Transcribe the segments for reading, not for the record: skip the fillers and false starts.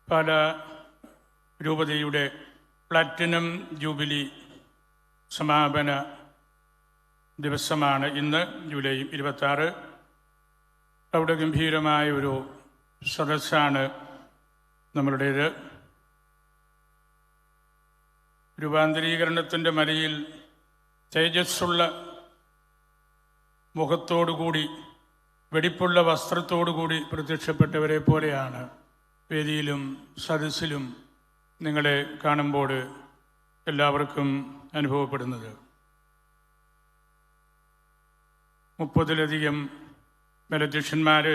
പാല രൂപതയുടെ platinum jubilee സമാപന ദിവസമാണ് ഇന്ന്, ജൂലൈ 26. അവിടെ ഗംഭീരമായ ഒരു സദസ്സാണ് നമ്മളുടേത്. രൂപാന്തരീകരണത്തിൻ്റെ മലയിൽ തേജസ്സുള്ള മുഖത്തോടുകൂടി, വെടിപ്പുള്ള വസ്ത്രത്തോടുകൂടി പ്രത്യക്ഷപ്പെട്ടവരെ പോലെയാണ് വേദിയിലും സദസ്സിലും നിങ്ങളെ കാണുമ്പോൾ എല്ലാവർക്കും അനുഭവപ്പെടുന്നത്. 30-ലധികം മേലധ്യക്ഷന്മാർ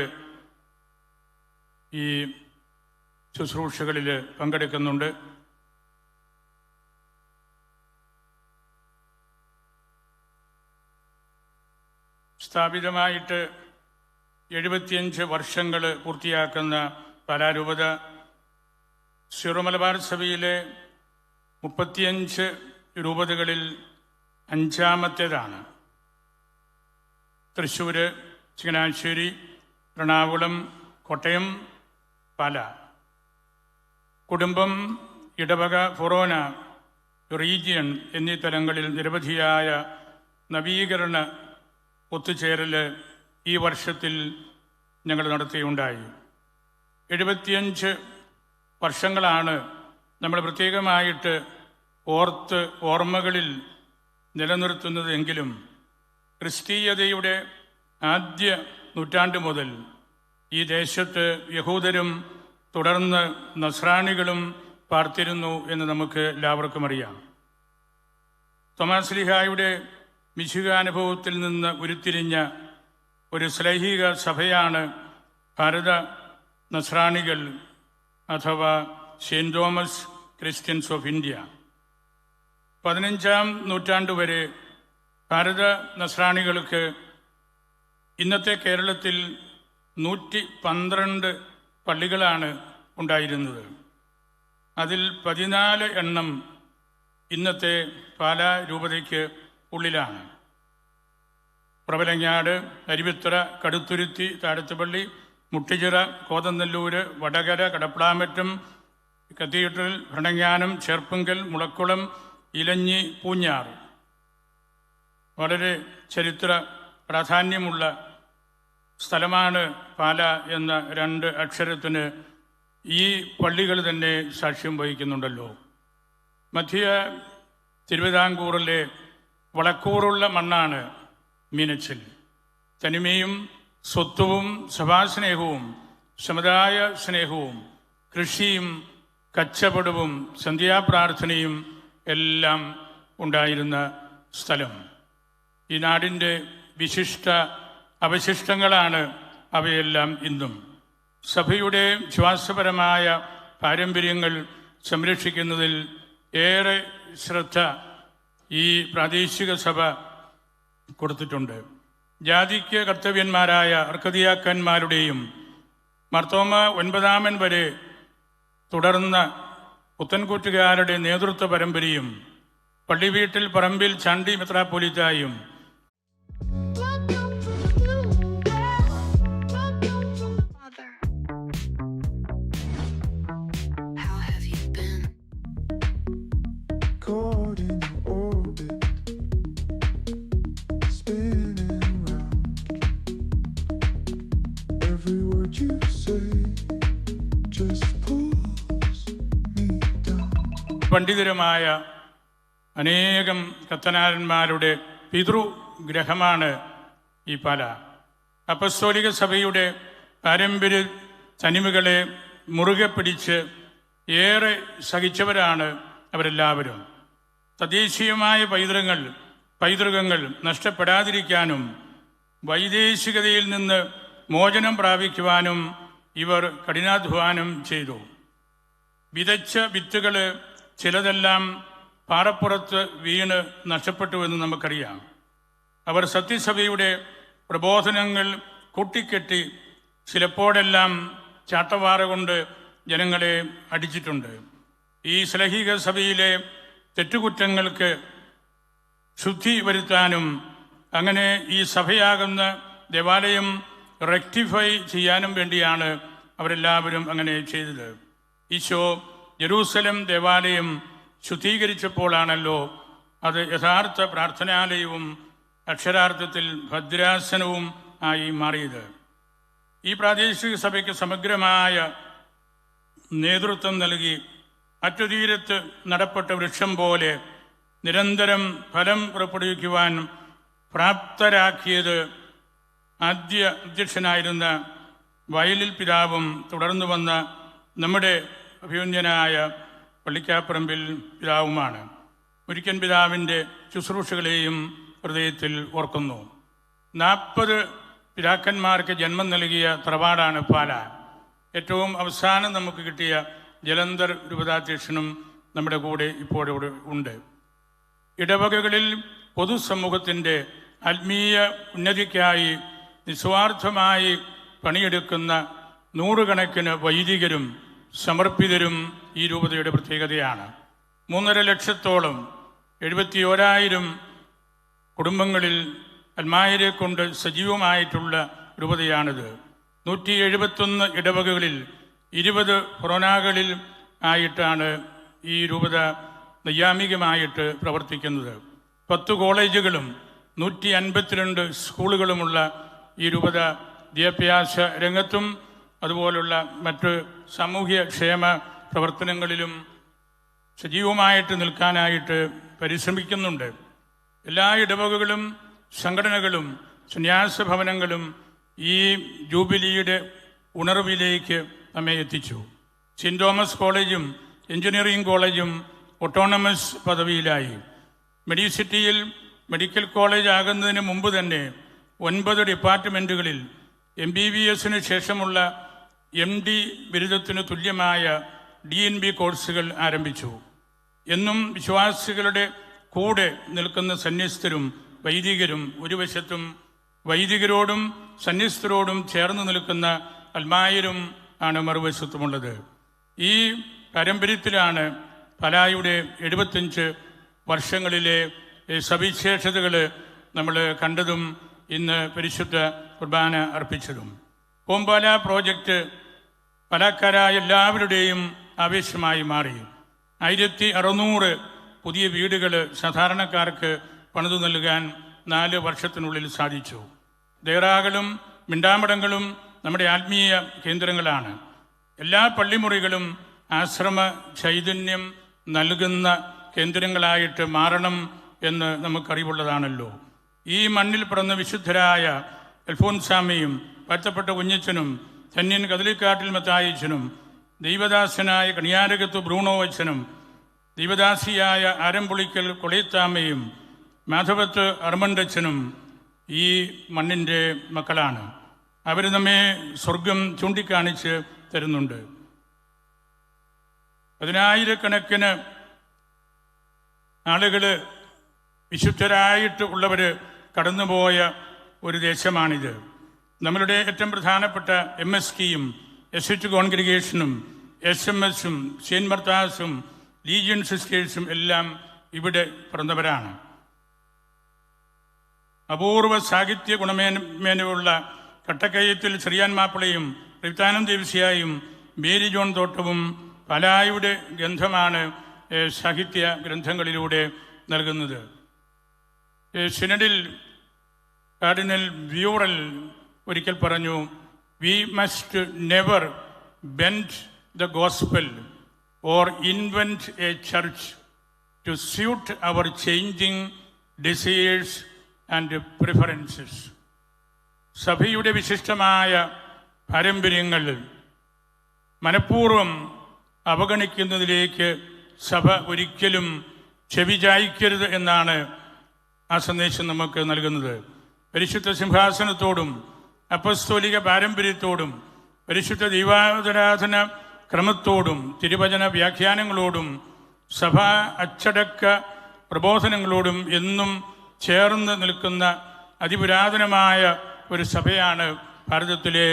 ഈ ശുശ്രൂഷകളിൽ പങ്കെടുക്കുന്നുണ്ട്. സ്ഥാപിതമായിട്ട് 75 വർഷങ്ങൾ പൂർത്തിയാക്കുന്ന പാലാരൂപത സിറോ മലബാർ സഭയിലെ 35 രൂപതകളിൽ 5-ാമത്തേതാണ്. തൃശ്ശൂർ, ചങ്ങനാശ്ശേരി, എറണാകുളം, കോട്ടയം, പാല. കുടുംബം, ഇടവക, ഫൊറോന, റീജിയൻ എന്നീ തലങ്ങളിൽ നിരവധിയായ നവീകരണ ഒത്തുചേരൽ ഈ വർഷത്തിൽ ഞങ്ങൾ നടത്തിയുണ്ടായി. 75 വർഷങ്ങളാണ് നമ്മൾ പ്രത്യേകമായിട്ട് ഓർമ്മകളിൽ നിലനിർത്തുന്നതെങ്കിലും ക്രിസ്തീയതയുടെ ആദ്യ നൂറ്റാണ്ട് മുതൽ ഈ ദേശത്ത് യഹൂദരും തുടർന്ന് നസ്രാണികളും പാർത്തിരുന്നു എന്ന് നമുക്ക് എല്ലാവർക്കും അറിയാം. തോമാശ്ലീഹായുടെ മിശിഹാനുഭവത്തിൽ നിന്ന് ഉരുത്തിരിഞ്ഞ ഒരു ശ്ലൈഹിക സഭയാണ് ഭാരത നസ്രാണികൾ അഥവാ saint Thomas Christians of India. 15-ാം നൂറ്റാണ്ട് വരെ ഭാരത നസ്രാണികൾക്ക് ഇന്നത്തെ കേരളത്തിൽ 112 പള്ളികളാണ് ഉണ്ടായിരുന്നത്. അതിൽ 14 എണ്ണം ഇന്നത്തെ പാലാ രൂപതയ്ക്ക് ഉള്ളിലാണ്. പ്രബലങ്ങാട്, അരുവിത്തറ, കടുത്തുരുത്തി, താഴത്തുപള്ളി, മുട്ടിച്ചിറ, കോതനല്ലൂര്, വടകര, കടപ്ലാമറ്റം, കത്തീഡ്രൽ, ഭരണങ്ങാനം, ചേർപ്പുങ്കൽ, മുളക്കുളം, ഇലഞ്ഞി, പൂഞ്ഞാർ. വളരെ ചരിത്ര പ്രാധാന്യമുള്ള സ്ഥലമാണ് പാല എന്ന 2 അക്ഷരത്തിന് ഈ പള്ളികൾ തന്നെ സാക്ഷ്യം വഹിക്കുന്നുണ്ടല്ലോ. മധ്യ തിരുവിതാംകൂറിലെ വളക്കൂറുള്ള മണ്ണാണ് മീനച്ചിൽ. തനിമയും സ്വത്വവും സഭാസ്നേഹവും സമുദായ സ്നേഹവും കൃഷിയും കച്ചവടവും സന്ധ്യാപ്രാർത്ഥനയും എല്ലാം ഉണ്ടായിരുന്ന സ്ഥലം. ഈ നാടിൻ്റെ വിശിഷ്ട അവശിഷ്ടങ്ങളാണ് അവയെല്ലാം ഇന്നും. സഭയുടെ വിശ്വാസപരമായ പാരമ്പര്യങ്ങൾ സംരക്ഷിക്കുന്നതിൽ ഏറെ ശ്രദ്ധ ഈ പ്രാദേശിക സഭ കൊടുത്തിട്ടുണ്ട്. ജാതിക്ക് കർത്തവ്യന്മാരായ അർക്കദിയാക്കന്മാരുടെയും മാർത്തോമ 9-ാമൻ വരെ തുടർന്ന പുത്തൻകൂറ്റുകാരുടെ നേതൃത്വ പരമ്പരയും പള്ളിവീട്ടിൽ പറമ്പിൽ ചാണ്ടി മെത്രാപ്പൊലീത്തായും പണ്ഡിതരുമായ അനേകം കത്തനാരന്മാരുടെ പിതൃഗ്രഹമാണ് ഈ പാല. അപ്പസ്തോലിക സഭയുടെ പാരമ്പര്യ തനിമകളെ മുറുകെ പിടിച്ച് ഏറെ സഹിച്ചവരാണ് അവരെല്ലാവരും. തദ്ദേശീയമായ പൈതൃകങ്ങൾ നഷ്ടപ്പെടാതിരിക്കാനും വൈദേശികതയിൽ നിന്ന് മോചനം പ്രാപിക്കുവാനും ഇവർ കഠിനാധ്വാനം ചെയ്തു. വിതച്ച വിത്തുകൾ ചിലതെല്ലാം പാറപ്പുറത്ത് വീണ് നഷ്ടപ്പെട്ടുവെന്ന് നമുക്കറിയാം. അവർ സത്യസഭയുടെ പ്രബോധനങ്ങൾ കൂട്ടിക്കെട്ടി ചിലപ്പോഴെല്ലാം ചാട്ടവാറ കൊണ്ട് ജനങ്ങളെ അടിച്ചിട്ടുണ്ട്. ഈ ശ്ലൈഹിക സഭയിലെ തെറ്റുകുറ്റങ്ങൾക്ക് ശുദ്ധി വരുത്താനും അങ്ങനെ ഈ സഭയാകുന്ന ദേവാലയം റെക്ടിഫൈ ചെയ്യാനും വേണ്ടിയാണ് അവരെല്ലാവരും അങ്ങനെ ചെയ്തത്. ഈശോ ജെറൂസലം ദേവാലയം ശുദ്ധീകരിച്ചപ്പോഴാണല്ലോ അത് യഥാർത്ഥ പ്രാർത്ഥനാലയവും അക്ഷരാർത്ഥത്തിൽ ഭദ്രാസനവും ആയി മാറിയത്. ഈ പ്രാദേശിക സഭയ്ക്ക് സമഗ്രമായ നേതൃത്വം നൽകി അറ്റുതീരത്ത് നടപ്പെട്ട വൃക്ഷം പോലെ നിരന്തരം ഫലം പുറപ്പെടുവിക്കുവാൻ പ്രാപ്തരാക്കിയത് ആദ്യ അധ്യക്ഷനായിരുന്ന വയലിൽ പിതാവും തുടർന്നു വന്ന നമ്മുടെ അഭിമന്യനായ പള്ളിക്കാപ്പറമ്പിൽ പിതാവുമാണ്. മുരിക്കൻ പിതാവിൻ്റെ ശുശ്രൂഷകളെയും ഹൃദയത്തിൽ ഓർക്കുന്നു. 40 പിതാക്കന്മാർക്ക് ജന്മം നൽകിയ തറവാടാണ് പാല. ഏറ്റവും അവസാനം നമുക്ക് കിട്ടിയ ജലന്ധർ രൂപതാധ്യക്ഷനും നമ്മുടെ കൂടെ ഇപ്പോഴിവിടെ ഉണ്ട്. ഇടവകകളിൽ പൊതുസമൂഹത്തിൻ്റെ ആത്മീയ ഉന്നതിക്കായി നിസ്വാർത്ഥമായി പണിയെടുക്കുന്ന നൂറുകണക്കിന് വൈദികരും സമർപ്പിതരും ഈ രൂപതയുടെ പ്രത്യേകതയാണ്. 3.5 ലക്ഷത്തോളം 71,000 കുടുംബങ്ങളിൽ അൽമായരെ കൊണ്ട് സജീവമായിട്ടുള്ള രൂപതയാണിത്. 171 ഇടവകകളിൽ 20 ഫൊറോനകളിൽ ആയിട്ടാണ് ഈ രൂപത നൈയാമികമായിട്ട് പ്രവർത്തിക്കുന്നത്. 10 കോളേജുകളും 152 സ്കൂളുകളുമുള്ള ഈ രൂപത വിദ്യാഭ്യാസ രംഗത്തും അതുപോലുള്ള മറ്റ് സാമൂഹ്യ ക്ഷേമ പ്രവർത്തനങ്ങളിലും സജീവമായിട്ട് നിൽക്കാനായിട്ട് പരിശ്രമിക്കുന്നുണ്ട്. എല്ലാ ഇടവകകളും സംഘടനകളും സന്യാസ ഭവനങ്ങളും ഈ ജൂബിലിയുടെ ഉണർവിലേക്ക് നമ്മെ എത്തിച്ചു. സെൻറ് തോമസ് കോളേജും എഞ്ചിനീയറിംഗ് കോളേജും ഓട്ടോണമസ് പദവിയിലായി. മെഡിസിറ്റിയിൽ മെഡിക്കൽ കോളേജ് ആകുന്നതിന് മുമ്പ് തന്നെ 9 ഡിപ്പാർട്ട്മെൻറ്റുകളിൽ MBBS ശേഷമുള്ള MD ബിരുദത്തിന് തുല്യമായ DNB കോഴ്സുകൾ ആരംഭിച്ചു. എന്നും വിശ്വാസികളുടെ കൂടെ നിൽക്കുന്ന സന്യസ്തരും വൈദികരും, ഒരു വശത്തും വൈദികരോടും സന്യസ്തരോടും ചേർന്ന് നിൽക്കുന്ന അൽമായരും ആണ് മറുവശത്തുമുള്ളത്. ഈ പാരമ്പര്യത്തിലാണ് പലായുടെ 75 വർഷങ്ങളിലെ സവിശേഷതകൾ നമ്മൾ കണ്ടതും ഇന്ന് പരിശുദ്ധ കുർബാന അർപ്പിച്ചതും. ഓംപാല പ്രോജക്റ്റ് പലാക്കാരായ എല്ലാവരുടെയും ആവേശമായി മാറി. 1600 പുതിയ വീടുകൾ സാധാരണക്കാർക്ക് പണിതു നൽകാൻ 4 വർഷത്തിനുള്ളിൽ സാധിച്ചു. ദേറാകളും മിണ്ടാമടങ്ങളും നമ്മുടെ ആത്മീയ കേന്ദ്രങ്ങളാണ്. എല്ലാ പള്ളിമുറികളും ആശ്രമ ചൈതന്യം നൽകുന്ന കേന്ദ്രങ്ങളായിട്ട് മാറണം എന്ന് നമുക്കറിവുള്ളതാണല്ലോ. ഈ മണ്ണിൽ പിറന്ന വിശുദ്ധരായ അൽഫോൻസാമയും വാഴ്ത്തപ്പെട്ട കുഞ്ഞച്ചനും ധന്യൻ കദളിക്കാട്ടിൽ മത്തായിച്ചനും ദൈവദാസനായ കണിയാരകത്ത് ബ്രൂണോ അച്ഛനും ദൈവദാസിയായ ആരംപുളിക്കൽ കൊളയത്താമ്മയും മാധവത്ത് അർമണ്ടച്ചനും ഈ മണ്ണിൻ്റെ മക്കളാണ്. അവർ നമ്മെ സ്വർഗം ചൂണ്ടിക്കാണിച്ച് തരുന്നുണ്ട്. 10,000-കണക്കിന് ആളുകൾ വിശുദ്ധരായിട്ട് ഉള്ളവർ കടന്നുപോയ ഒരു ദേശമാണിത്. നമ്മളുടെ ഏറ്റവും പ്രധാനപ്പെട്ട MSKയും SH കോൺഗ്രിഗേഷനും SMS-ഉം സെയിൻറ്റ് മർത്താസും ലീജിയൻ സിസ്റ്റേഴ്സും എല്ലാം ഇവിടെ പിറന്നവരാണ്. അപൂർവ സാഹിത്യ ഗുണമേന്മയുള്ള കട്ടക്കയത്തിൽ ചെറിയാൻ മാപ്പിളയും റിത്താനം ദേവസ്യായും മേരി ജോൺ തോട്ടവും പലായുടെ ഗന്ധമാണ് സാഹിത്യ ഗ്രന്ഥങ്ങളിലൂടെ നൽകുന്നത്. സിനഡിൽ കാർഡിനൽ വ്യൂറൽ ഒരിക്കൽ പറഞ്ഞു, we must never bend the gospel or invent a church to suit our changing desires and preferences. സഭയുടെ വിശിഷ്ടമായ പാരമ്പര്യങ്ങൾ മനഃപൂർവ്വം അവഗണിക്കുന്നതിലേക്ക് സഭ ഒരിക്കലും ചെവിചായ്ക്കരുത് എന്നാണ് ആ സന്ദേശം നമുക്ക് നൽകുന്നത്. പരിശുദ്ധ സിംഹാസനത്തോടും അപ്പസ്തോലിക പാരമ്പര്യത്തോടും പരിശുദ്ധ ദൈവാരാധന ക്രമത്തോടും തിരുവചന വ്യാഖ്യാനങ്ങളോടും സഭാ അച്ചടക്ക പ്രബോധനങ്ങളോടും എന്നും ചേർന്ന് നിൽക്കുന്ന അതിപുരാതനമായ ഒരു സഭയാണ് ഭാരതത്തിലെ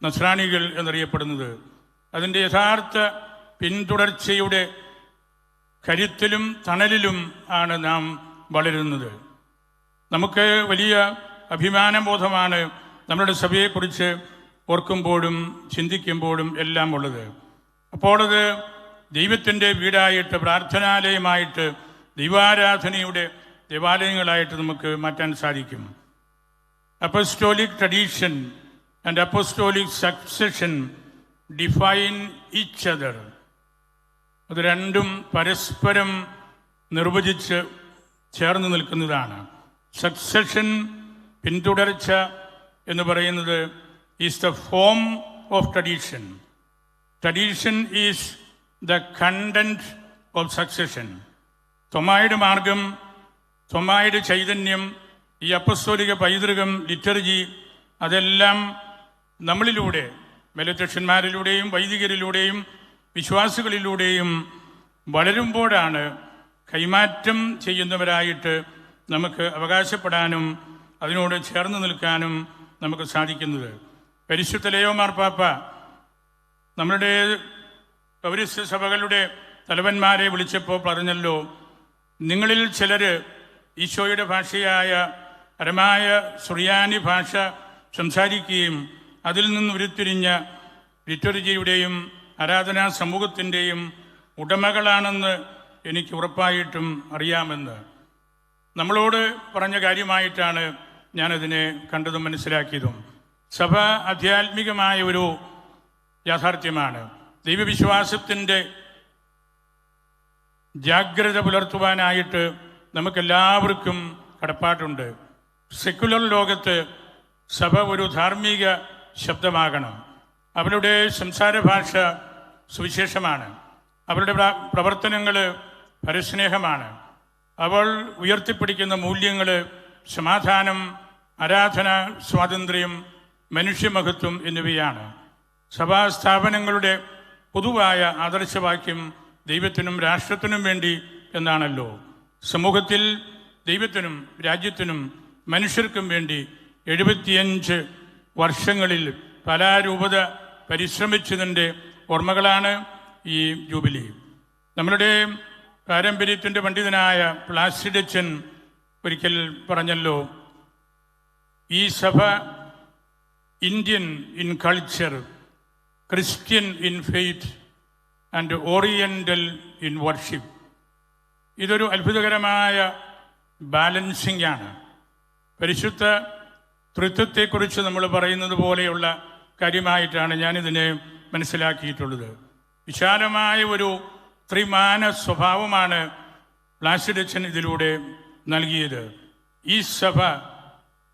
നസ്രാണികൾ എന്നറിയപ്പെടുന്നത്. അതിൻ്റെ യഥാർത്ഥ പിന്തുടർച്ചയുടെ കരുത്തിലും തണലിലും ആണ് നാം വളരുന്നത്. നമുക്ക് വലിയ അഭിമാനബോധമാണ് നമ്മുടെ സഭയെക്കുറിച്ച് ഓർക്കുമ്പോഴും ചിന്തിക്കുമ്പോഴും എല്ലാം ഉള്ളത്. അപ്പോൾ അത് ദൈവത്തിൻ്റെ വീടായിട്ട്, പ്രാർത്ഥനാലയമായിട്ട്, ദൈവാരാധനയുടെ ദേവാലയങ്ങളായിട്ട് നമുക്ക് മാറ്റാൻ സാധിക്കും. Apostolic tradition and apostolic succession define each other. അത് രണ്ടും പരസ്പരം നിർവചിച്ച് ചേർന്ന് നിൽക്കുന്നതാണ്. സക്സഷൻ, പിന്തുടർച്ച എന്ന് പറയുന്നത് is the form of tradition. Tradition is the content of succession. തൊമായുടെ മാർഗം, തൊമായുടെ ചൈതന്യം, ഈ അപ്പസ്തോലിക പൈതൃകം, ലിറ്റർജി, അതെല്ലാം നമ്മളിലൂടെ, മെലറ്റക്ഷന്മാരിലൂടെയും വൈദികരിലൂടെയും വിശ്വാസികളിലൂടെയും വളരുമ്പോഴാണ് കൈമാറ്റം ചെയ്യുന്നവരായിട്ട് നമുക്ക് അവകാശപ്പെടാനും അതിനോട് ചേർന്ന് നിൽക്കാനും നമുക്ക് സാധിക്കുന്നത്. പരിശുദ്ധ ലേയോ മാർപ്പാപ്പ നമ്മളുടെ പൗരസ്ത്യ സഭകളുടെ തലവന്മാരെ വിളിച്ചപ്പോൾ പറഞ്ഞല്ലോ, നിങ്ങളിൽ ചിലർ ഈശോയുടെ ഭാഷയായ അരമായ സുറിയാനി ഭാഷ സംസാരിക്കുകയും അതിൽ നിന്ന് ഉരുത്തിരിഞ്ഞ ലിറ്റർജിയുടെയും ആരാധനാ സമൂഹത്തിൻ്റെയും ഉടമകളാണെന്ന് എനിക്ക് ഉറപ്പായിട്ടും അറിയാമെന്ന്. നമ്മളോട് പറഞ്ഞ കാര്യമായിട്ടാണ് ഞാനതിനെ കണ്ടതും മനസ്സിലാക്കിയതും. സഭ ആധ്യാത്മികമായ ഒരു യാഥാർത്ഥ്യമാണ്. ദൈവവിശ്വാസത്തിൻ്റെ ജാഗ്രത പുലർത്തുവാനായിട്ട് നമുക്കെല്ലാവർക്കും കടപ്പാടുണ്ട്. സെക്കുലർ ലോകത്ത് സഭ ഒരു ധാർമ്മിക ശബ്ദമാകണം. അവരുടെ സംസാര ഭാഷ സുവിശേഷമാണ്. അവരുടെ പ്രവർത്തനങ്ങൾ പരസ്നേഹമാണ്. അവൾ ഉയർത്തിപ്പിടിക്കുന്ന മൂല്യങ്ങൾ സമാധാനം, ആരാധന, സ്വാതന്ത്ര്യം, മനുഷ്യമഹത്വം എന്നിവയാണ്. സഭാസ്ഥാപനങ്ങളുടെ പൊതുവായ ആദർശവാക്യം ദൈവത്തിനും രാഷ്ട്രത്തിനും വേണ്ടി എന്നാണല്ലോ. സമൂഹത്തിൽ ദൈവത്തിനും രാജ്യത്തിനും മനുഷ്യർക്കും വേണ്ടി 75 വർഷങ്ങളിൽ കലാരൂപത പരിശ്രമിച്ചതിൻ്റെ ഓർമ്മകളാണ് ഈ ജൂബിലി. നമ്മളുടെ പാരമ്പര്യത്തിൻ്റെ പണ്ഡിതനായ പ്ലാസിഡച്ചൻ ഒരിക്കൽ പറഞ്ഞല്ലോ, ഈ സഭ Indian in culture, Christian in faith and oriental in worship. ഇതൊരു അത്ഭുതകരമായ ബാലൻസിംഗ് ആണ്. പരിശുദ്ധ തൃത്വത്തെക്കുറിച്ച് നമ്മൾ പറയുന്നത് പോലെയുള്ള കാര്യമായിട്ടാണ് ഞാനിതിനെ മനസ്സിലാക്കിയിട്ടുള്ളത്. വിശാലമായ ഒരു ത്രിമാന സ്വഭാവമാണ് പ്ലാസിഡച്ചൻ ഇതിലൂടെ നൽകിയത്. ഈ സഭ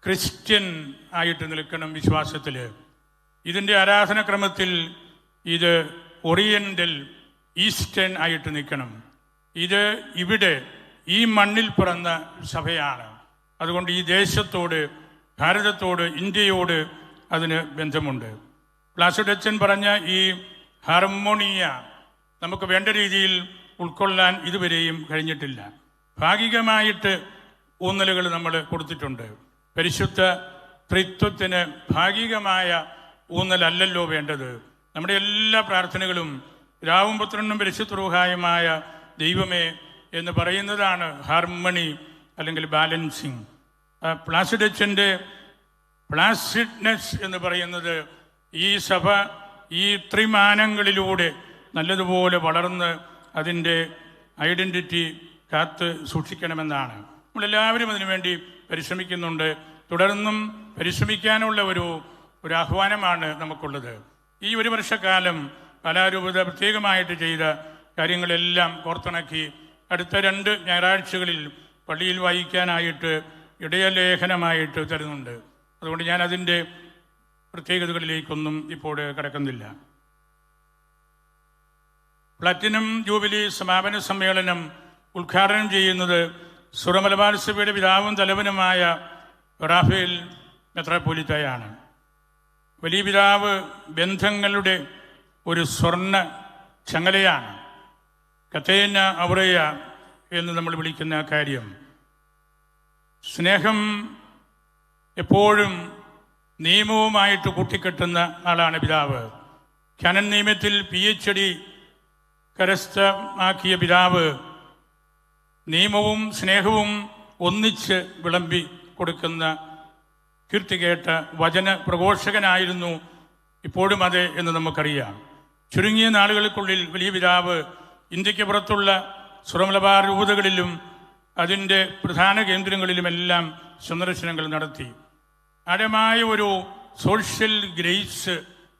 ക്രിസ്ത്യൻ ആയിട്ട് നിൽക്കണം വിശ്വാസത്തിൽ. ഇതിൻ്റെ ആരാധനക്രമത്തിൽ ഇത് ഓറിയൻ്റൽ, ഈസ്റ്റേൺ ആയിട്ട് നിൽക്കണം. ഇത് ഇവിടെ ഈ മണ്ണിൽ പിറന്ന സഭയാണ്. അതുകൊണ്ട് ഈ ദേശത്തോട്, ഭാരതത്തോട്, ഇന്ത്യയോട് അതിന് ബന്ധമുണ്ട്. പ്ലാസിഡച്ചൻ പറഞ്ഞ ഈ ഹാർമോണിയ നമുക്ക് വേണ്ട രീതിയിൽ ഉൾക്കൊള്ളാൻ ഇതുവരെയും കഴിഞ്ഞിട്ടില്ല. ഭാഗികമായിട്ട് ഊന്നലുകൾ നമ്മൾ കൊടുത്തിട്ടുണ്ട്. പരിശുദ്ധ ത്രിത്വത്തിന് ഭാഗികമായ ഊന്നലല്ലല്ലോ വേണ്ടത്. നമ്മുടെ എല്ലാ പ്രാർത്ഥനകളും പിതാവും പുത്രനും പരിശുദ്ധ റൂഹായുമായ ദൈവമേ എന്ന് പറയുന്നതാണ് ഹാർമണി അല്ലെങ്കിൽ ബാലൻസിങ്. പ്ലാസിഡച്ചൻ്റെ പ്ലാസിഡ്നെസ് എന്ന് പറയുന്നത് ഈ സഭ ഈ ത്രിമാനങ്ങളിലൂടെ നല്ലതുപോലെ വളർന്ന് അതിൻ്റെ ഐഡൻറ്റിറ്റി കാത്ത് സൂക്ഷിക്കണമെന്നാണ്. നമ്മളെല്ലാവരും അതിനുവേണ്ടി പരിശ്രമിക്കുന്നുണ്ട്. തുടർന്നും പരിശ്രമിക്കാനുള്ള ഒരു ആഹ്വാനമാണ് നമുക്കുള്ളത്. ഈ ഒരു വർഷക്കാലം കലാരൂപത പ്രത്യേകമായിട്ട് ചെയ്ത കാര്യങ്ങളെല്ലാം കോർത്തിണക്കി അടുത്ത 2 ഞായറാഴ്ചകളിൽ പള്ളിയിൽ വായിക്കാനായിട്ട് ഇടയലേഖനമായിട്ട് തരുന്നുണ്ട്. അതുകൊണ്ട് ഞാൻ അതിൻ്റെ പ്രത്യേകതകളിലേക്കൊന്നും ഇപ്പോൾ കടക്കുന്നില്ല. പ്ലാറ്റിനം ജൂബിലി സമാപന സമ്മേളനം ഉദ്ഘാടനം ചെയ്യുന്നത് സുറമലബാർ സഭയുടെ പിതാവും തലവനുമായ റാഫേൽ മെത്രാപ്പോലീത്തയാണ്. വലിയ പിതാവ് ബന്ധങ്ങളുടെ ഒരു സ്വർണ്ണ ചങ്ങലയാണ്. കത്തേന ഔറയ എന്ന് നമ്മൾ വിളിക്കുന്ന കാര്യം. സ്നേഹം എപ്പോഴും നിയമവുമായിട്ട് കൂട്ടിക്കെട്ടുന്ന ആളാണ് പിതാവ്. കാനൻ നിയമത്തിൽ PhD കരസ്ഥമാക്കിയ പിതാവ് നിയമവും സ്നേഹവും ഒന്നിച്ച് വിളമ്പി കൊടുക്കുന്ന കീർത്തി കേട്ട വചന പ്രഘോഷകനായിരുന്നു. ഇപ്പോഴും അതെ എന്ന് നമുക്കറിയാം. ചുരുങ്ങിയ നാളുകൾക്കുള്ളിൽ വലിയ പിതാവ് ഇന്ത്യക്ക് പുറത്തുള്ള സുറമലബാർ രൂപതകളിലും അതിൻ്റെ പ്രധാന കേന്ദ്രങ്ങളിലുമെല്ലാം സന്ദർശനങ്ങൾ നടത്തി. ആഴമായ ഒരു സോഷ്യൽ ഗ്രേസ്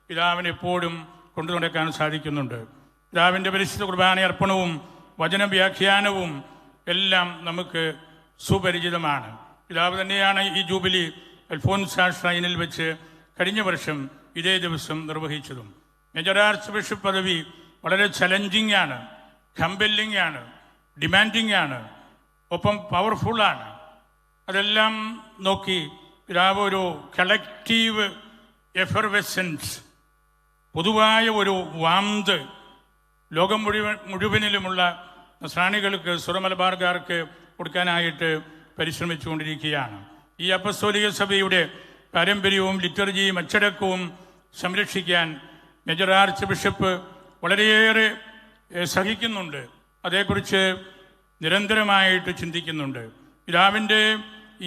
പിതാവിന് എപ്പോഴും കൊണ്ടു നടക്കാൻ സാധിക്കുന്നുണ്ട്. പിതാവിൻ്റെ പരിശുദ്ധ കുർബാന അർപ്പണവും വചനവ്യാഖ്യാനവും എല്ലാം നമുക്ക് സുപരിചിതമാണ്. പിതാവ് തന്നെയാണ് ഈ ജൂബിലി അൽഫോൻസ ഷ്രൈനിൽ വെച്ച് കഴിഞ്ഞ വർഷം ഇതേ ദിവസം നിർവഹിച്ചതും. മേജർ ആർച്ച് ബിഷപ്പ് പദവി വളരെ ചലഞ്ചിങ് ആണ്, കമ്പല്ലിംഗ് ആണ്, ഡിമാൻഡിങ് ആണ്, ഒപ്പം പവർഫുള്ളാണ്. അതെല്ലാം നോക്കി പിതാവ് ഒരു കളക്റ്റീവ് എഫർവെസൻസ്, പൊതുവായ ഒരു വാന്ത് ലോകം മുഴുവനിലുമുള്ള നസ്രാണികൾക്ക്, സുറമലബാർക്കാർക്ക് കൊടുക്കാനായിട്ട് പരിശ്രമിച്ചുകൊണ്ടിരിക്കുകയാണ്. ഈ അപ്പസ്തോലിക സഭയുടെ പാരമ്പര്യവും ലിറ്റർജിയും അച്ചടക്കവും സംരക്ഷിക്കാൻ മേജർ ആർച്ച് ബിഷപ്പ് വളരെയേറെ സഹിക്കുന്നുണ്ട്. അതേക്കുറിച്ച് നിരന്തരമായിട്ട് ചിന്തിക്കുന്നുണ്ട്. പിതാവിൻ്റെ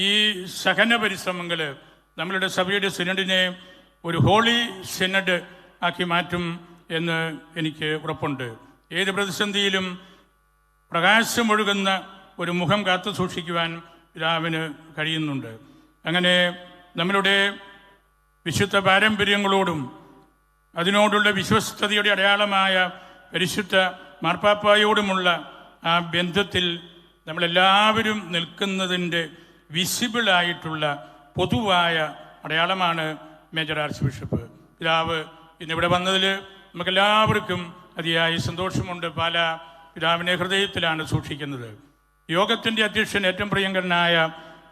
ഈ സഹന പരിശ്രമങ്ങൾ നമ്മളുടെ സഭയുടെ സിനഡിനെ ഒരു ഹോളി സിനഡ് ആക്കി മാറ്റും എന്ന് എനിക്ക് ഉറപ്പുണ്ട്. ഏത് പ്രതിസന്ധിയിലും പ്രകാശമൊഴുകുന്ന ഒരു മുഖം കാത്തു സൂക്ഷിക്കുവാൻ പിതാവിന് കഴിയുന്നുണ്ട്. അങ്ങനെ നമ്മളുടെ വിശുദ്ധ പാരമ്പര്യങ്ങളോടും അതിനോടുള്ള വിശ്വസ്തതയുടെ അടയാളമായ പരിശുദ്ധ മാർപ്പാപ്പായോടുമുള്ള ആ ബന്ധത്തിൽ നമ്മളെല്ലാവരും നിൽക്കുന്നതിൻ്റെ വിസിബിളായിട്ടുള്ള പൊതുവായ അടയാളമാണ് മേജർ ആർച്ച് ബിഷപ്പ്. പിതാവ് ഇന്നിവിടെ വന്നതിൽ നമുക്കെല്ലാവർക്കും അതിയായ സന്തോഷമുണ്ട്. പാലാ പിതാവിനെ ഹൃദയത്തിലാണ് സൂക്ഷിക്കുന്നത്. യോഗത്തിൻ്റെ അധ്യക്ഷൻ ഏറ്റവും പ്രിയങ്കരനായ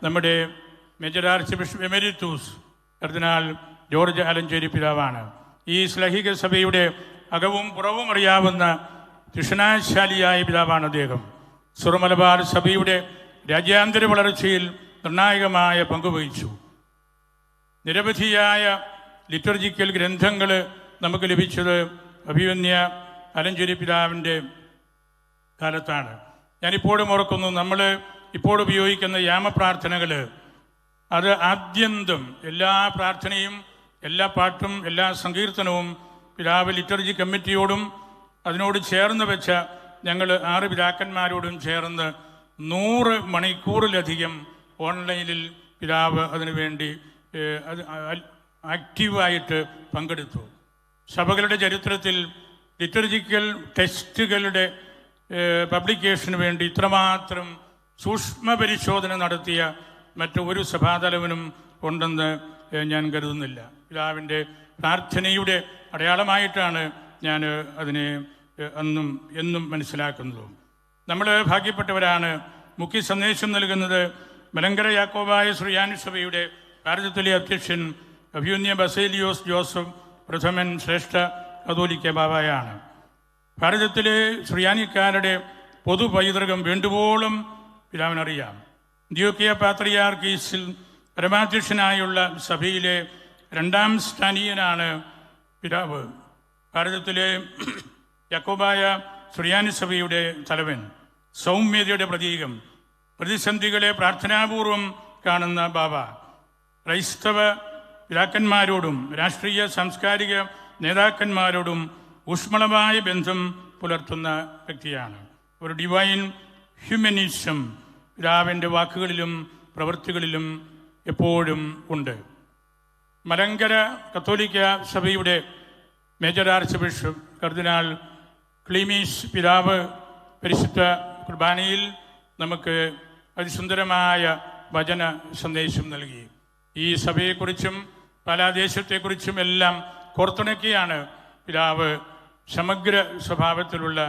നമ്മുടെ മേജർ ആർച്ച് ബിഷപ്പ് എമെരിറ്റൂസ് കർദിനാൾ ജോർജ് ആലഞ്ചേരി പിതാവാണ്. ഈ ശ്ലൈഹിക സഭയുടെ അകവും പുറവും അറിയാവുന്ന തൃഷ്ണാശാലിയായ പിതാവാണ് അദ്ദേഹം. സുറമലബാർ സഭയുടെ രാജ്യാന്തര വളർച്ചയിൽ നിർണായകമായ പങ്കുവഹിച്ചു. നിരവധിയായ ലിറ്റർജിക്കൽ ഗ്രന്ഥങ്ങൾ നമുക്ക് ലഭിച്ചത് അഭിമന്യ ആലഞ്ചേരി പിതാവിൻ്റെ കാലത്താണ്. ഞാനിപ്പോഴും ഓർക്കുന്നു, നമ്മൾ ഇപ്പോൾ ഉപയോഗിക്കുന്ന യാമപ്രാർത്ഥനകൾ, അത് ആദ്യന്തം എല്ലാ പ്രാർത്ഥനയും, എല്ലാ പാട്ടും, എല്ലാ സങ്കീർത്തനവും പിതാവ് ലിറ്റർജി കമ്മിറ്റിയോടും അതിനോട് ചേർന്ന് വെച്ച ഞങ്ങൾ 6 പിതാക്കന്മാരോടും ചേർന്ന് 100 മണിക്കൂറിലധികം ഓൺലൈനിൽ പിതാവ് അതിനുവേണ്ടി ആക്റ്റീവായിട്ട് പങ്കെടുത്തു. സഭകളുടെ ചരിത്രത്തിൽ ലിറ്റർജിക്കൽ ടെക്സ്റ്റുകളുടെ പബ്ലിക്കേഷന് വേണ്ടി ഇത്രമാത്രം സൂക്ഷ്മ പരിശോധന നടത്തിയ മറ്റൊരു സഭാതലവനും ഉണ്ടെന്ന് ഞാൻ കരുതുന്നില്ല. പിതാവിൻ്റെ പ്രാർത്ഥനയുടെ അടയാളമായിട്ടാണ് ഞാൻ അതിനെ അന്നും എന്നും മനസ്സിലാക്കുന്നത്. നമ്മൾ ഭാഗ്യപ്പെട്ടവരാണ്. മുഖ്യ സന്ദേശം നൽകുന്നത് മലങ്കര യാക്കോബായ സുറിയാനി സഭയുടെ ഭാരതത്തിലെ അധ്യക്ഷൻ അഭിമന്യ ബസേലിയോസ് ജോസഫ് പ്രഥമൻ ശ്രേഷ്ഠ കത്തോലിക്ക ബാബയാണ്. ഭാരതത്തിലെ സുറിയാനിക്കാരുടെ പൊതു പൈതൃകം വേണ്ടുവോളം പിതാവിനറിയാം. അന്ത്യോക്യ പാത്രിയാർക്കീസിൽ പരമാധ്യക്ഷനായുള്ള സഭയിലെ 2ാം സ്ഥാനീയനാണ് പിതാവ്. ഭാരതത്തിലെ യാക്കോബായ സുറിയാനി സഭയുടെ തലവൻ, സൗമ്യതയുടെ പ്രതീകം, പ്രതിസന്ധികളെ പ്രാർത്ഥനാപൂർവം കാണുന്ന ബാബ, ക്രൈസ്തവ പിതാക്കന്മാരോടും രാഷ്ട്രീയ സാംസ്കാരിക നേതാക്കന്മാരോടും ഊഷ്മളമായ ബന്ധം പുലർത്തുന്ന വ്യക്തിയാണ്. ഒരു ഡിവൈൻ ഹ്യൂമനിസം പിതാവിൻ്റെ വാക്കുകളിലും പ്രവൃത്തികളിലും എപ്പോഴും ഉണ്ട്. മലങ്കര കത്തോലിക്ക സഭയുടെ മേജർ ആർച്ച് ബിഷപ്പ് കർദിനാൾ ക്ലീമീസ് പിതാവ് പരിശുദ്ധ കുർബാനയിൽ നമുക്ക് അതിസുന്ദരമായ വചന സന്ദേശം നൽകി. ഈ സഭയെക്കുറിച്ചും പാലാദേശത്തെക്കുറിച്ചും എല്ലാം കോർത്തിണക്കിയാണ് പിതാവ് സമഗ്ര സ്വഭാവത്തിലുള്ള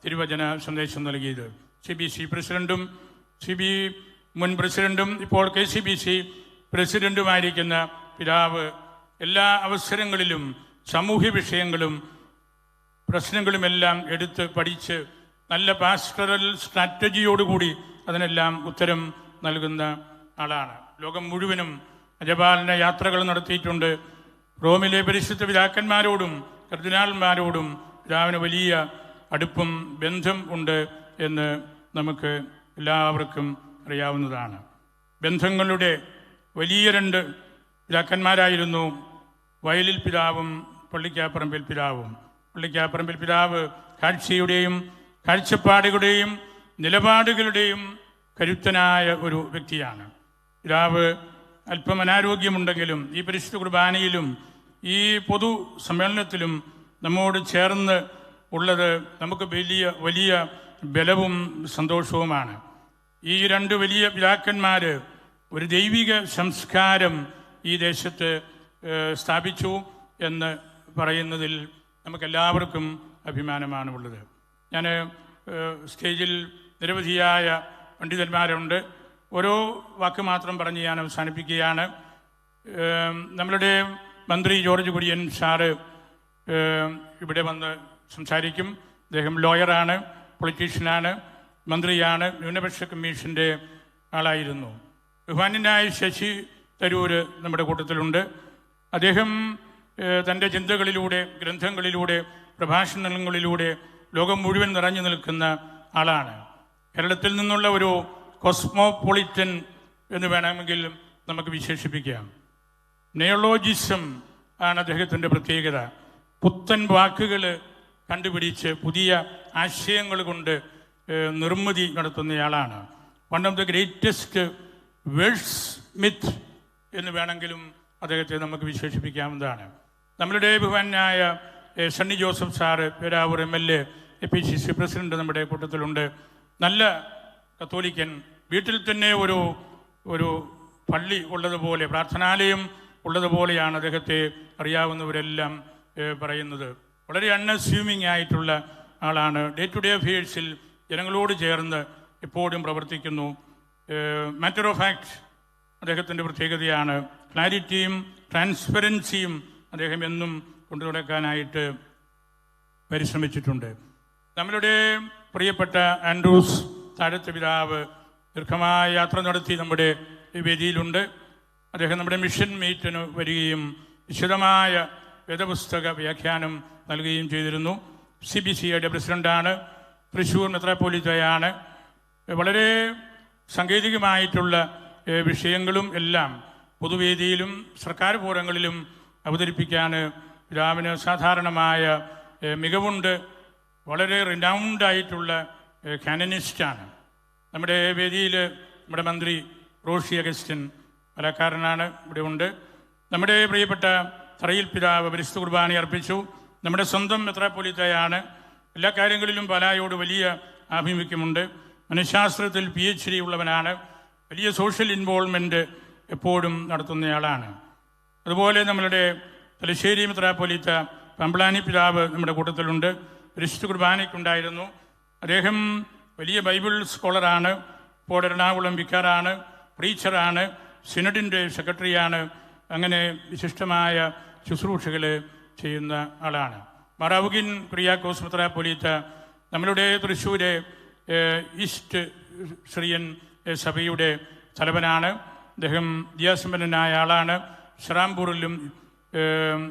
തിരുവചന സന്ദേശം നൽകിയത്. CBC പ്രസിഡന്റും മുൻ പ്രസിഡന്റും ഇപ്പോൾ KCBC പ്രസിഡന്റുമായിരിക്കുന്ന പിതാവ് എല്ലാ അവസരങ്ങളിലും സാമൂഹ്യ വിഷയങ്ങളും പ്രശ്നങ്ങളുമെല്ലാം എടുത്ത് പഠിച്ച് നല്ല പാസ്റ്ററൽ സ്ട്രാറ്റജിയോടുകൂടി അതിനെല്ലാം ഉത്തരം നൽകുന്ന ആളാണ്. ലോകം മുഴുവനും അജപാലന യാത്രകൾ നടത്തിയിട്ടുണ്ട്. റോമിലെ പരിശുദ്ധ പിതാക്കന്മാരോടും കർദിനാൾമാരോടും പിതാവിന് വലിയ അടുപ്പം ബന്ധം ഉണ്ട് എന്ന് നമുക്ക് എല്ലാവർക്കും അറിയാവുന്നതാണ്. ബന്ധങ്ങളുടെ വലിയ 2 പിതാക്കന്മാരായിരുന്നു വയലിൽ പിതാവും പള്ളിക്കാപ്പറമ്പിൽ പിതാവും. പള്ളിക്കാപ്പറമ്പിൽ പിതാവ് കാഴ്ചയുടെയും കാഴ്ചപ്പാടുകളുടെയും നിലപാടുകളുടെയും കരുത്തനായ ഒരു വ്യക്തിയാണ്. പിതാവ് അല്പം അനാരോഗ്യമുണ്ടെങ്കിലും ഈ പരിശുദ്ധ കുർബാനയിലും ഈ പൊതു സമ്മേളനത്തിലും നമ്മോട് ചേർന്ന് ഉള്ളത് നമുക്ക് വലിയ ബലവും സന്തോഷവുമാണ്. ഈ രണ്ട് വലിയ പിതാക്കന്മാർ ഒരു ദൈവിക സംസ്കാരം ഈ ദേശത്ത് സ്ഥാപിച്ചു എന്ന് പറയുന്നതിൽ നമുക്കെല്ലാവർക്കും അഭിമാനമാണുള്ളത്. ഞാൻ സ്റ്റേജിൽ നിരവധിയായ പണ്ഡിതന്മാരുണ്ട്. ഓരോ വാക്ക് മാത്രം പറഞ്ഞ് ഞാൻ അവസാനിപ്പിക്കുകയാണ്. നമ്മളുടെ മന്ത്രി ജോർജ് കുര്യൻ സാറ് ഇവിടെ വന്ന് സംസാരിക്കും. അദ്ദേഹം ലോയറാണ്, പൊളിറ്റീഷ്യനാണ്, മന്ത്രിയാണ്, ന്യൂനപക്ഷ കമ്മീഷൻ്റെ ആളായിരുന്നു. ബഹുമാന്യനായ ശശി തരൂർ നമ്മുടെ കൂട്ടത്തിലുണ്ട്. അദ്ദേഹം തൻ്റെ ചിന്തകളിലൂടെ, ഗ്രന്ഥങ്ങളിലൂടെ, പ്രഭാഷണങ്ങളിലൂടെ ലോകം മുഴുവൻ നിറഞ്ഞു നിൽക്കുന്ന ആളാണ്. കേരളത്തിൽ നിന്നുള്ള ഒരു കോസ്മോപൊളിറ്റൻ എന്ന് വേണമെങ്കിൽ നമുക്ക് വിശേഷിപ്പിക്കാം. നിയോളജിസം ആണ് അദ്ദേഹത്തിൻ്റെ പ്രത്യേകത. പുത്തൻ വാക്കുകൾ കണ്ടുപിടിച്ച് പുതിയ ആശയങ്ങൾ കൊണ്ട് നിർമ്മിതി നടത്തുന്നയാളാണ്. One of the greatest wordsmith എന്ന് വേണമെങ്കിലും അദ്ദേഹത്തെ നമുക്ക് വിശേഷിപ്പിക്കാവുന്നതാണ്. നമ്മളുടെ ബഹുമാനായ Sunny Joseph sir, Peravoor MLA, APCC president നമ്മുടെ കൂട്ടത്തിലുണ്ട്. നല്ല കത്തോലിക്കൻ. വീട്ടിൽ തന്നെ ഒരു പള്ളി ഉള്ളതുപോലെ, പ്രാർത്ഥനാലയം ഉള്ളതുപോലെയാണ് അദ്ദേഹത്തെ അറിയാവുന്നവരെല്ലാം പറയുന്നത്. വളരെ അൺഅസ്യൂമിങ് ആയിട്ടുള്ള ആളാണ്. ഡേ ടു ഡേ അഫയേഴ്സിൽ ജനങ്ങളോട് ചേർന്ന് എപ്പോഴും പ്രവർത്തിക്കുന്നു. മാറ്റർ ഓഫ് ഫാക്ട് അദ്ദേഹത്തിൻ്റെ പ്രത്യേകതയാണ്. ക്ലാരിറ്റിയും ട്രാൻസ്പെറൻസിയും അദ്ദേഹം എന്നും കൊണ്ടു നടക്കാനായിട്ട് പരിശ്രമിച്ചിട്ടുണ്ട്. നമ്മളുടെ പ്രിയപ്പെട്ട ആൻഡ്രൂസ് താഴത്തെ പിതാവ് ദീർഘമായ യാത്ര നടത്തി നമ്മുടെ വേദിയിലുണ്ട്. അദ്ദേഹം നമ്മുടെ മിഷൻ മീറ്റിന് വരികയും വിശദമായ വേദപുസ്തക വ്യാഖ്യാനം നൽകുകയും ചെയ്തിരുന്നു. CBCയുടെ പ്രസിഡൻ്റാണ്, തൃശ്ശൂർ മെത്രാപ്പോലീത്തയാണ്. വളരെ സാങ്കേതികമായിട്ടുള്ള വിഷയങ്ങളും എല്ലാം പൊതുവേദിയിലും സർക്കാർ ഫോറങ്ങളിലും അവതരിപ്പിക്കാൻ പിതാവിന് സാധാരണമായ മികവുണ്ട്. വളരെ റിനൗണ്ടായിട്ടുള്ള കാനനിസ്റ്റാണ്. നമ്മുടെ വേദിയിൽ നമ്മുടെ മന്ത്രി റോഷി അഗസ്റ്റിൻ കലാകാരനാണ്, ഇവിടെ ഉണ്ട്. നമ്മുടെ പ്രിയപ്പെട്ട തറയിൽ പിതാവ് പരിശുദ്ധ കുർബാന അർപ്പിച്ചു. നമ്മുടെ സ്വന്തം മെത്രാപ്പൊലീത്തയാണ്. എല്ലാ കാര്യങ്ങളിലും പാലായോട് വലിയ ആഭിമുഖ്യമുണ്ട്. മനഃശാസ്ത്രത്തിൽ PhD ഉള്ളവനാണ്. വലിയ സോഷ്യൽ ഇൻവോൾവ്മെൻറ്റ് എപ്പോഴും നടത്തുന്നയാളാണ്. അതുപോലെ നമ്മളുടെ തലശ്ശേരി മെത്രാപ്പൊലീത്ത പമ്പളാനി പിതാവ് നമ്മുടെ കൂട്ടത്തിലുണ്ട്. പരിശുദ്ധ കുർബാനയ്ക്കുണ്ടായിരുന്നു. അദ്ദേഹം വലിയ ബൈബിൾ സ്കോളറാണ്. ഇപ്പോൾ എറണാകുളം വിക്കാറാണ്, പ്രീച്ചറാണ്, സിനഡിൻ്റെ സെക്രട്ടറിയാണ്. അങ്ങനെ വിശിഷ്ടമായ ശുശ്രൂഷകൾ ചെയ്യുന്ന ആളാണ്. മറാവുകിൻ കുര്യാക്കോസ് മെത്രാപ്പൊലീത്ത നമ്മളുടെ തൃശ്ശൂരെ ഈസ്റ്റ് സിറിയൻ സഭയുടെ തലവനാണ്. അദ്ദേഹം വിദ്യാസമ്പന്നനായ ആളാണ്. ശ്രാംപൂറിലും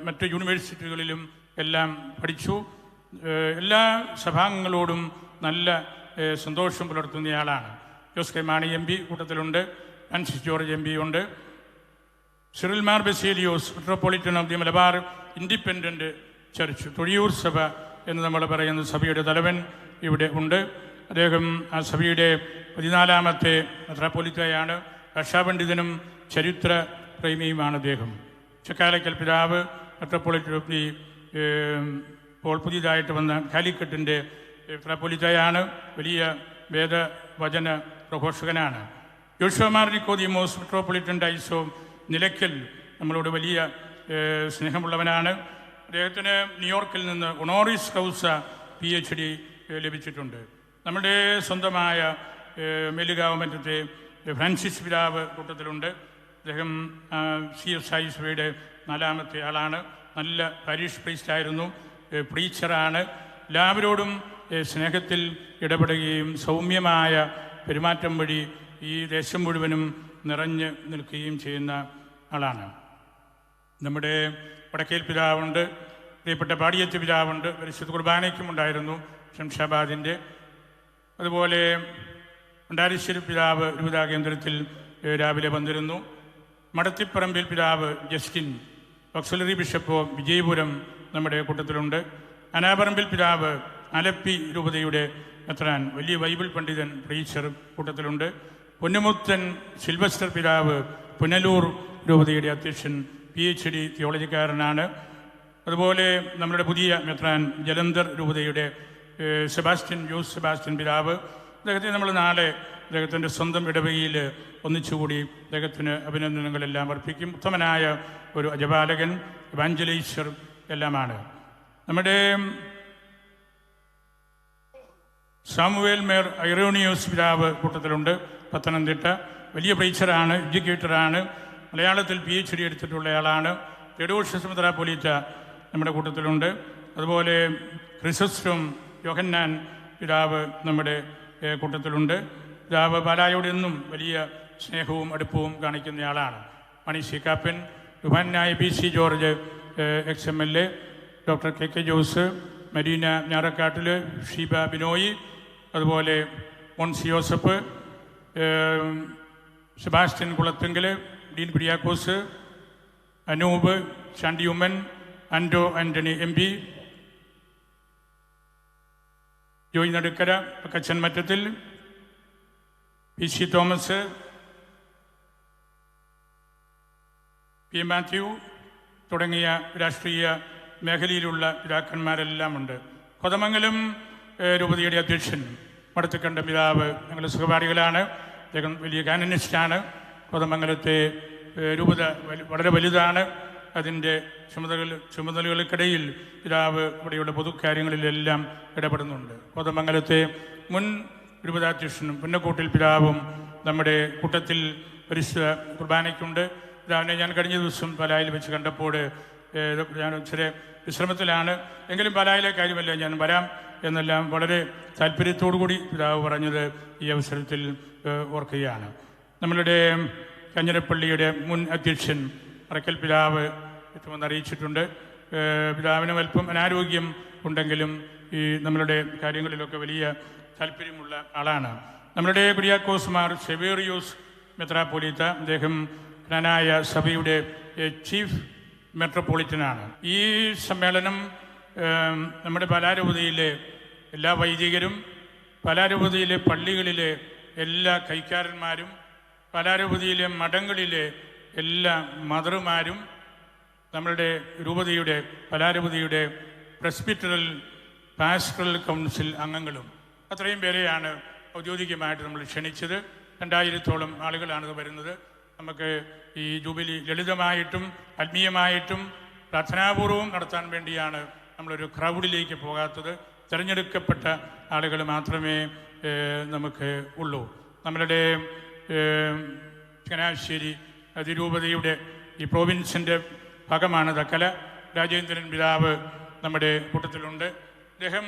മറ്റ് യൂണിവേഴ്സിറ്റികളിലും എല്ലാം പഠിച്ചു. എല്ലാ സഭാംഗങ്ങളോടും നല്ല സന്തോഷം പുലർത്തുന്നയാളാണ്. ജോസ് കെ മാണി MP കൂട്ടത്തിലുണ്ട്. ഫ്രാൻസിസ് ജോർജ് MP ഉണ്ട്. Cyril Mar Baselios, metropolitan of the Malabar independent church, Thozhiyur സഭ എന്ന് നമ്മൾ പറയുന്ന സഭയുടെ തലവൻ ഇവിടെ ഉണ്ട്. അദ്ദേഹം ആ സഭയുടെ 14ാമത്തെ മെത്രാപ്പൊലീത്തയാണ്. ഭാഷാപണ്ഡിതനും ചരിത്ര പ്രേമിയുമാണ് അദ്ദേഹം. ചക്കാലക്കൽ പിതാവ് മെട്രോപൊളിറ്റൻ ഓഫ് ദി ഇപ്പോൾ പുതിയതായിട്ട് വന്ന കാലിക്കറ്റിൻ്റെ മെത്രാപ്പൊലീത്തയാണ്. വലിയ വേദവചന പ്രഘോഷകനാണ്. യോശുവ നിക്കോദിമോസ് മെട്രോപൊളിറ്റൻ ഡൈസോ നിലയ്ക്കൽ നമ്മളോട് വലിയ സ്നേഹമുള്ളവനാണ്. അദ്ദേഹത്തിന് ന്യൂയോർക്കിൽ നിന്ന് ഒണോറിസ് കൗസ PhD ലഭിച്ചിട്ടുണ്ട്. നമ്മുടെ സ്വന്തമായ മേലുകാവ് മറ്റത്തെ ഫ്രാൻസിസ് പിതാവ് കൂട്ടത്തിലുണ്ട്. അദ്ദേഹം CSI സഭയുടെ 4ാമത്തെ ആളാണ്. നല്ല പാരിഷ് പ്രീസ്റ്റായിരുന്നു, പ്രീച്ചറാണ്. എല്ലാവരോടും സ്നേഹത്തിൽ ഇടപെടുകയും സൗമ്യമായ പെരുമാറ്റം വഴി ഈ ദേശം മുഴുവനും നിറഞ്ഞ് നിൽക്കുകയും ചെയ്യുന്ന ആളാണ്. നമ്മുടെ വടക്കേൽ പിതാവുണ്ട്, പ്രിയപ്പെട്ട പാടിയത്ത് പിതാവുണ്ട്. പരിശുദ്ധ കുർബാനയ്ക്കും ഉണ്ടായിരുന്നു ഷംഷാബാദിൻ്റെ. അതുപോലെ ഭണ്ഡാരീശ്വരി പിതാവ് രൂപതാ കേന്ദ്രത്തിൽ രാവിലെ വന്നിരുന്നു. മടത്തിപ്പറമ്പിൽ പിതാവ് ജസ്റ്റിൻ, ഓക്സിലറി ബിഷപ്പ് വിജയപുരം നമ്മുടെ കൂട്ടത്തിലുണ്ട്. അനാപറമ്പിൽ പിതാവ് ആലപ്പി രൂപതയുടെ മെത്രാൻ, വലിയ ബൈബിൾ പണ്ഡിതൻ പ്രീച്ചർ കൂട്ടത്തിലുണ്ട്. പൊന്നുമുത്തൻ സിൽവസ്റ്റർ പിതാവ് പുനലൂർ രൂപതയുടെ അധ്യക്ഷൻ, PhD തിയോളജിക്കാരനാണ്. അതുപോലെ നമ്മുടെ പുതിയ മെത്രാൻ ജലന്ധർ രൂപതയുടെ ജോസ് സെബാസ്റ്റ്യൻ പിതാവ്. അദ്ദേഹത്തെ നമ്മൾ നാളെ അദ്ദേഹത്തിൻ്റെ സ്വന്തം ഇടവകയിൽ ഒന്നിച്ചുകൂടി അദ്ദേഹത്തിന് അഭിനന്ദനങ്ങളെല്ലാം അർപ്പിക്കും. ഉത്തമനായ ഒരു അജപാലകൻ, ഇവാഞ്ചലൈസർ എല്ലാമാണ്. നമ്മുടെ സാമുവേൽ മേർ ഐറോണിയോസ് പിതാവ് കൂട്ടത്തിലുണ്ട്, പത്തനംതിട്ട. വലിയ പ്രീച്ചറാണ്, എഡ്യൂക്കേറ്ററാണ്, മലയാളത്തിൽ PhD എടുത്തിട്ടുള്ള ആളാണ്. തെഡോഷ്യസ് മെത്രാപ്പൊലീത്ത നമ്മുടെ കൂട്ടത്തിലുണ്ട്. അതുപോലെ ക്രിസോസ്റ്റം യോഹന്നാൻ പിതാവ് നമ്മുടെ കൂട്ടത്തിലുണ്ട്. പിതാവ് പാലായോട് എന്നും വലിയ സ്നേഹവും അടുപ്പവും കാണിക്കുന്നയാളാണ്. മണി സി കാപ്പൻ, യുഹാനായ PC George XMLA, doctor KK Jose, Marina Njarakkattil, Sheeba Binoy, അതുപോലെ Monsy Yosef, Sebastian Kulathunkal, Dean Kuriakose, Anoop, Chandy Oommen, Anto Antony MP, Joy Nadukkara, Kachan Mattathil, PC Thomas, P Mathew തുടങ്ങിയ രാഷ്ട്രീയ മേഖലയിലുള്ള പിതാക്കന്മാരെല്ലാം ഉണ്ട്. കൊതമംഗലം രൂപതയുടെ അധ്യക്ഷൻ മടത്തുക്കണ്ട പിതാവ് ഞങ്ങളുടെ സഹപാഠികളാണ്. അദ്ദേഹം വലിയ കാനനിസ്റ്റാണ്. കൊതമംഗലത്തെ രൂപത വളരെ വലുതാണ്. അതിൻ്റെ ചുമതലകൾക്കിടയിൽ പിതാവ് ഇവിടെയുള്ള പൊതുക്കാര്യങ്ങളിലെല്ലാം ഇടപെടുന്നുണ്ട്. കോതമംഗലത്തെ മുൻ രൂപതാധ്യക്ഷനും പുന്നക്കോട്ടിൽ പിതാവും നമ്മുടെ കൂട്ടത്തിൽ പരിശുദ്ധ കുർബാനയ്ക്കുണ്ട്. പിതാവിനെ ഞാൻ കഴിഞ്ഞ ദിവസം പാലായിൽ വെച്ച് കണ്ടപ്പോൾ ഞാൻ ഇച്ചിരി വിശ്രമത്തിലാണ്. എങ്കിലും പാലായിലെ കാര്യമല്ല, ഞാൻ വരാം എന്നെല്ലാം വളരെ താല്പര്യത്തോടുകൂടി പിതാവ് പറഞ്ഞത് ഈ അവസരത്തിൽ ഓർക്കുകയാണ്. നമ്മളുടെ കഞ്ഞിരപ്പള്ളിയുടെ മുൻ അധ്യക്ഷൻ അറക്കൽ പിതാവ് എത്തുമെന്ന് അറിയിച്ചിട്ടുണ്ട്. പിതാവിന് അല്പം അനാരോഗ്യം ഉണ്ടെങ്കിലും ഈ നമ്മളുടെ കാര്യങ്ങളിലൊക്കെ വലിയ താല്പര്യമുള്ള ആളാണ്. നമ്മളുടെ കുര്യാക്കോസ് മാർ സെവേറിയോസ് മെത്രാപ്പൊലീത്ത, അദ്ദേഹം ജ്ഞാനായ സഭയുടെ ചീഫ് മെട്രോപൊളിറ്റനാണ്. ഈ സമ്മേളനം നമ്മുടെ പാലാരൂപതയിലെ എല്ലാ വൈദികരും, പാലാരൂപതയിലെ പള്ളികളിലെ എല്ലാ കൈക്കാരന്മാരും, പാലാരൂപതയിലെ മഠങ്ങളിലെ എല്ലാ മദറുമാരും, നമ്മളുടെ രൂപതയുടെ പാലാരൂപതയുടെ പ്രസ്ബിറ്ററൽ പാസ്റ്ററൽ കൗൺസിൽ അംഗങ്ങളും, അത്രയും പേരെയാണ് ഔദ്യോഗികമായിട്ട് നമ്മൾ ക്ഷണിച്ചത്. 2000-ഓളം ആളുകളാണ് വരുന്നത്. നമുക്ക് ഈ ജൂബിലി ലളിതമായിട്ടും ആത്മീയമായിട്ടും പ്രാർത്ഥനാപൂർവവും നടത്താൻ വേണ്ടിയാണ് നമ്മളൊരു ക്രൗഡിലേക്ക് പോകാത്തത്. തിരഞ്ഞെടുക്കപ്പെട്ട ആളുകൾ മാത്രമേ നമുക്ക് ഉള്ളൂ. നമ്മളുടെ ചങ്ങനാശ്ശേരി അതിരൂപതയുടെ ഈ പ്രോവിൻസിൻ്റെ ഭാഗമാണ് തക്കല. രാജേന്ദ്രൻ പിതാവ് നമ്മുടെ കൂട്ടത്തിലുണ്ട്. അദ്ദേഹം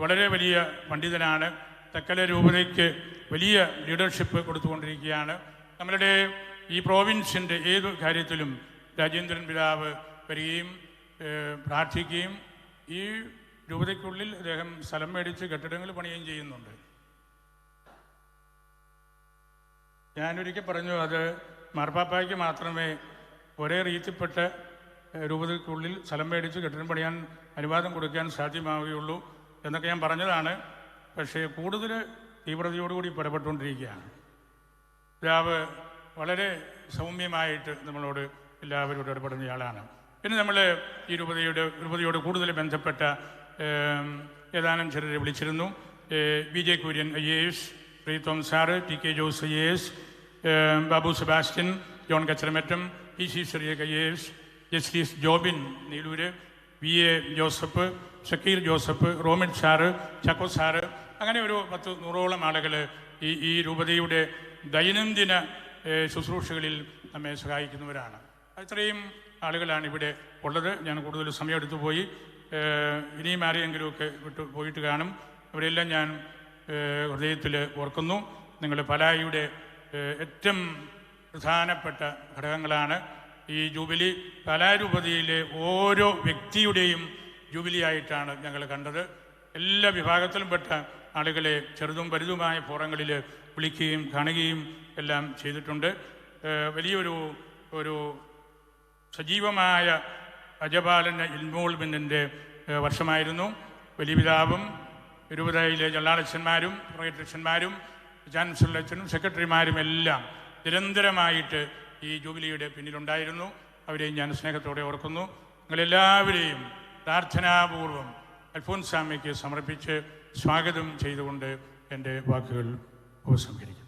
വളരെ വലിയ പണ്ഡിതനാണ്. തക്കല രൂപതയ്ക്ക് വലിയ ലീഡർഷിപ്പ് കൊടുത്തുകൊണ്ടിരിക്കുകയാണ്. നമ്മളുടെ ഈ പ്രോവിൻസിൻ്റെ ഏതു കാര്യത്തിലും രാജേന്ദ്രൻ പിതാവ് വരികയും പ്രാർത്ഥിക്കുകയും ഈ രൂപതയ്ക്കുള്ളിൽ അദ്ദേഹം സ്ഥലം മേടിച്ച് കെട്ടിടങ്ങൾ പണിയുകയും ചെയ്യുന്നുണ്ട്. ഞാനൊരിക്കൽ പറഞ്ഞു, അത് മാർപ്പാപ്പായ്ക്ക് മാത്രമേ ഒരേ രീതിപ്പെട്ട രൂപതയ്ക്കുള്ളിൽ സ്ഥലം മേടിച്ച് കെട്ടിടം പണിയാൻ അനുവാദം കൊടുക്കാൻ സാധ്യമാവുകയുള്ളൂ എന്നൊക്കെ ഞാൻ പറഞ്ഞതാണ്. പക്ഷേ കൂടുതൽ തീവ്രതയോടുകൂടി ഇടപെട്ടുകൊണ്ടിരിക്കുകയാണ്. പിതാവ് വളരെ സൗമ്യമായിട്ട് നമ്മളോട് എല്ലാവരോടും ഇടപെടുന്നയാളാണ്. പിന്നെ നമ്മൾ ഈ രൂപതയോട് കൂടുതൽ ബന്ധപ്പെട്ട ഏതാനും ചിലരെ വിളിച്ചിരുന്നു. BJ Kurian IAS, Pritom sir, TK Jose IAS, Babu Sebastian, John Kacharamattam, PC Cherian IAS, justice Jobin Neeloor, VA Joseph, Shakir Joseph, Romin sir, Chacko sir, അങ്ങനെ ഒരു 100-100ഓളം ആളുകൾ ഈ രൂപതയുടെ ദൈനംദിന ശുശ്രൂഷകളിൽ നമ്മെ സഹായിക്കുന്നവരാണ്. അത്രയും ആളുകളാണ് ഇവിടെ ഉള്ളത്. ഞാൻ കൂടുതൽ സമയമെടുത്തു പോയി. ഇനിയും ആരെയെങ്കിലുമൊക്കെ പോയിട്ട് കാണും. അവരെല്ലാം ഞാൻ ഹൃദയത്തിൽ ഓർക്കുന്നു. നിങ്ങൾ പാലായുടെ ഏറ്റവും പ്രധാനപ്പെട്ട ഘടകങ്ങളാണ് ഈ ജൂബിലി. പാലാരൂപതയിലെ ഓരോ വ്യക്തിയുടെയും ജൂബിലി ആയിട്ടാണ് ഞങ്ങൾ കണ്ടത്. എല്ലാ വിഭാഗത്തിലും പെട്ട ആളുകളെ ചെറുതും വലുതുമായ ഫോറങ്ങളിൽ വിളിക്കുകയും കാണുകയും എല്ലാം ചെയ്തിട്ടുണ്ട്. വലിയൊരു സജീവമായ അജപാലന ഇൻവോൾവ്മെൻറ്റിൻ്റെ വർഷമായിരുന്നു. വലിയ പിതാവും രൂപതയിലെ ജനറാളച്ചന്മാരും പ്രൊയറ്റച്ചന്മാരും ചാൻസലറച്ചനും സെക്രട്ടറിമാരും എല്ലാം നിരന്തരമായിട്ട് ഈ ജൂബിലിയുടെ പിന്നിലുണ്ടായിരുന്നു. അവരെയും ഞാൻ സ്നേഹത്തോടെ ഓർക്കുന്നു. നിങ്ങളെല്ലാവരെയും പ്രാർത്ഥനാപൂർവം അൽഫോൻസാമ്മയ്ക്ക് സമർപ്പിച്ച് സ്വാഗതം ചെയ്തുകൊണ്ട് എൻ്റെ വാക്കുകൾ ഉപസംഹരിക്കുന്നു.